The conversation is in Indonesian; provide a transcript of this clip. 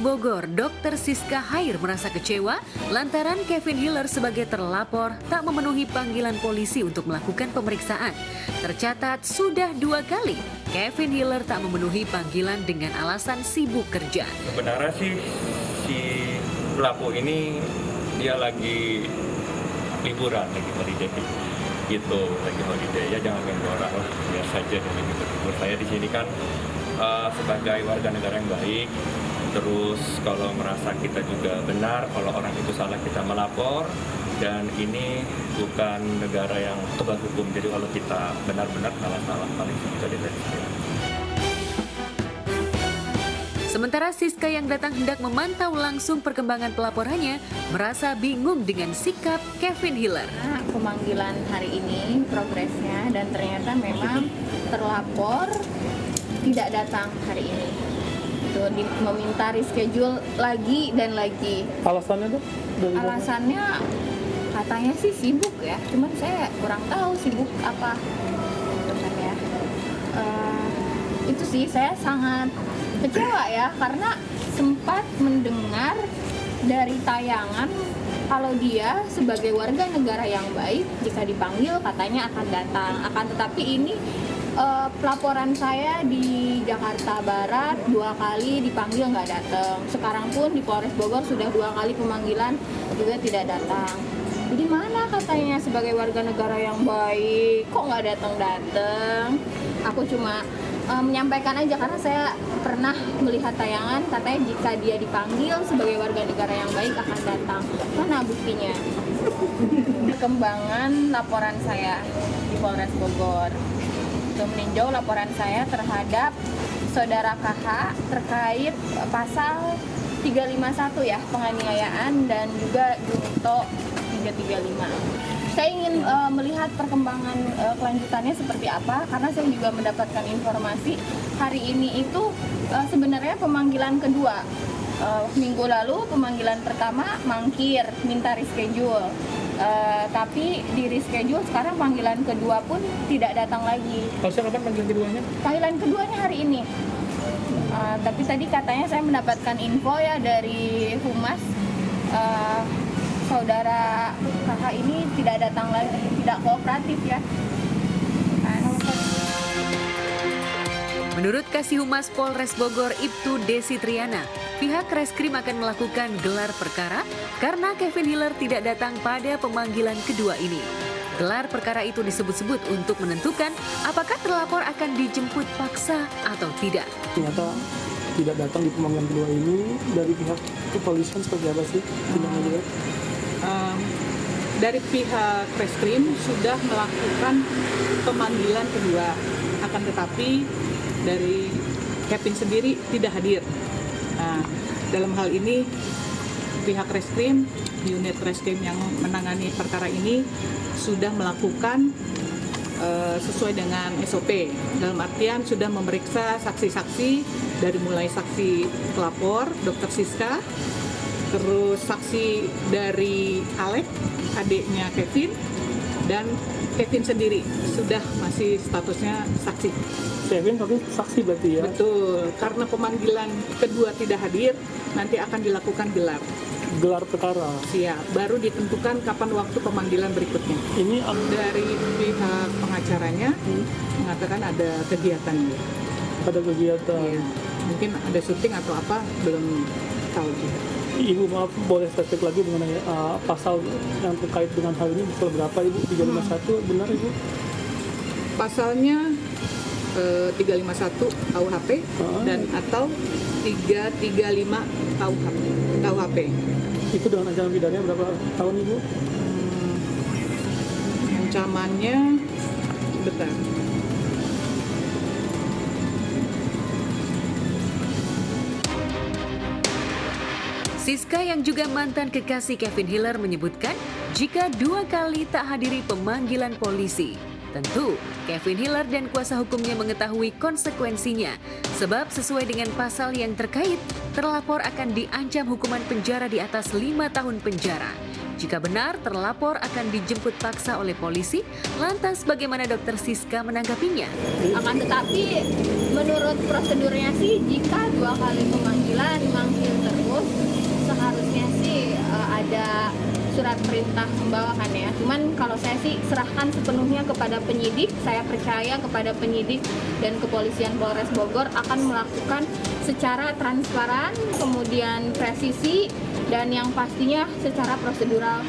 Bogor, Dr. Siska Hair merasa kecewa lantaran Kevin Hiller sebagai terlapor tak memenuhi panggilan polisi untuk melakukan pemeriksaan. Tercatat sudah 2 kali Kevin Hiller tak memenuhi panggilan dengan alasan sibuk kerja. Sebenarnya sih si pelaku ini dia lagi liburan, lagi holiday gitu, lagi holiday ya, jangan ganggu orang lah, biasa aja demi libur. Saya di sini kan sebagai warga negara yang baik, terus kalau merasa kita juga benar, kalau orang itu salah kita melapor, dan ini bukan negara yang tegak hukum, jadi kalau kita benar-benar salah paling bisa diperiksa. Sementara Siska yang datang hendak memantau langsung perkembangan pelaporannya merasa bingung dengan sikap Kevin Hiller. Pemanggilan hari ini progresnya, dan ternyata memang terlapor tidak datang hari ini. Itu meminta reschedule lagi dan lagi. Alasannya tuh? Alasannya katanya sih sibuk ya, cuman saya kurang tahu sibuk apa. Ya. Itu sih saya sangat kecewa ya, karena sempat mendengar dari tayangan kalau dia sebagai warga negara yang baik jika dipanggil katanya akan datang. Akan tetapi ini pelaporan saya di Jakarta Barat 2 kali dipanggil nggak datang. Sekarang pun di Polres Bogor sudah 2 kali pemanggilan juga tidak datang. Jadi mana katanya sebagai warga negara yang baik kok nggak datang? Aku cuma menyampaikan aja karena saya pernah melihat tayangan katanya jika dia dipanggil sebagai warga negara yang baik akan datang. Mana buktinya? Perkembangan laporan saya di Polres Bogor itu meninjau laporan saya terhadap saudara KH terkait pasal 351 ya, penganiayaan, dan juga junto 335. Saya ingin melihat perkembangan kelanjutannya seperti apa, karena saya juga mendapatkan informasi hari ini itu sebenarnya pemanggilan kedua. Minggu lalu pemanggilan pertama mangkir, minta reschedule. Tapi di reschedule sekarang panggilan kedua pun tidak datang lagi. Harusnya kapan panggilan keduanya? Panggilan keduanya hari ini. Tapi tadi katanya saya mendapatkan info ya dari Humas, saudara kakak ini tidak datang lagi, tidak kooperatif ya. Menurut Kasih Humas Polres Bogor Ibtu Desi Triana, pihak Reskrim akan melakukan gelar perkara karena Kevin Hiller tidak datang pada pemanggilan kedua ini. Gelar perkara itu disebut-sebut untuk menentukan apakah terlapor akan dijemput paksa atau tidak. Ternyata tidak datang di pemanggilan kedua ini. Dari pihak kepolisian seperti apa sih? Dari pihak Reskrim sudah melakukan pemanggilan kedua, akan tetapi dari Kevin sendiri tidak hadir. Nah, dalam hal ini pihak Reskrim, unit Reskrim yang menangani perkara ini sudah melakukan sesuai dengan SOP. Dalam artian sudah memeriksa saksi-saksi dari mulai saksi pelapor, Dr. Siska, terus saksi dari Alek, adiknya Kevin, dan Kevin sendiri sudah masih statusnya saksi. Kevin tapi saksi berarti ya? Betul, karena pemanggilan kedua tidak hadir, nanti akan dilakukan gelar perkara. Siap, baru ditentukan kapan waktu pemanggilan berikutnya. Ini dari pihak pengacaranya mengatakan ada kegiatan. Ada kegiatan. Ya, mungkin ada syuting atau apa, belum tahu juga. Ibu maaf, boleh spesifik lagi mengenai pasal yang terkait dengan hal ini, pasal berapa Ibu? 351, benar Ibu? Pasalnya 351 KUHP dan atau 335 KUHP. Itu dengan ancaman pidananya berapa tahun Ibu? Ancamannya bentar. Siska yang juga mantan kekasih Kevin Hiller menyebutkan jika 2 kali tak hadiri pemanggilan polisi, tentu Kevin Hiller dan kuasa hukumnya mengetahui konsekuensinya. Sebab sesuai dengan pasal yang terkait, terlapor akan diancam hukuman penjara di atas 5 tahun penjara. Jika benar terlapor akan dijemput paksa oleh polisi, lantas bagaimana Dr. Siska menanggapinya? Akan tetapi menurut prosedurnya sih jika 2 kali pemanggilan mangkir terus Seharusnya sih ada surat perintah membawakan ya. Cuman kalau saya sih serahkan sepenuhnya kepada penyidik. Saya percaya kepada penyidik dan kepolisian Polres Bogor akan melakukan secara transparan, kemudian presisi, dan yang pastinya secara prosedural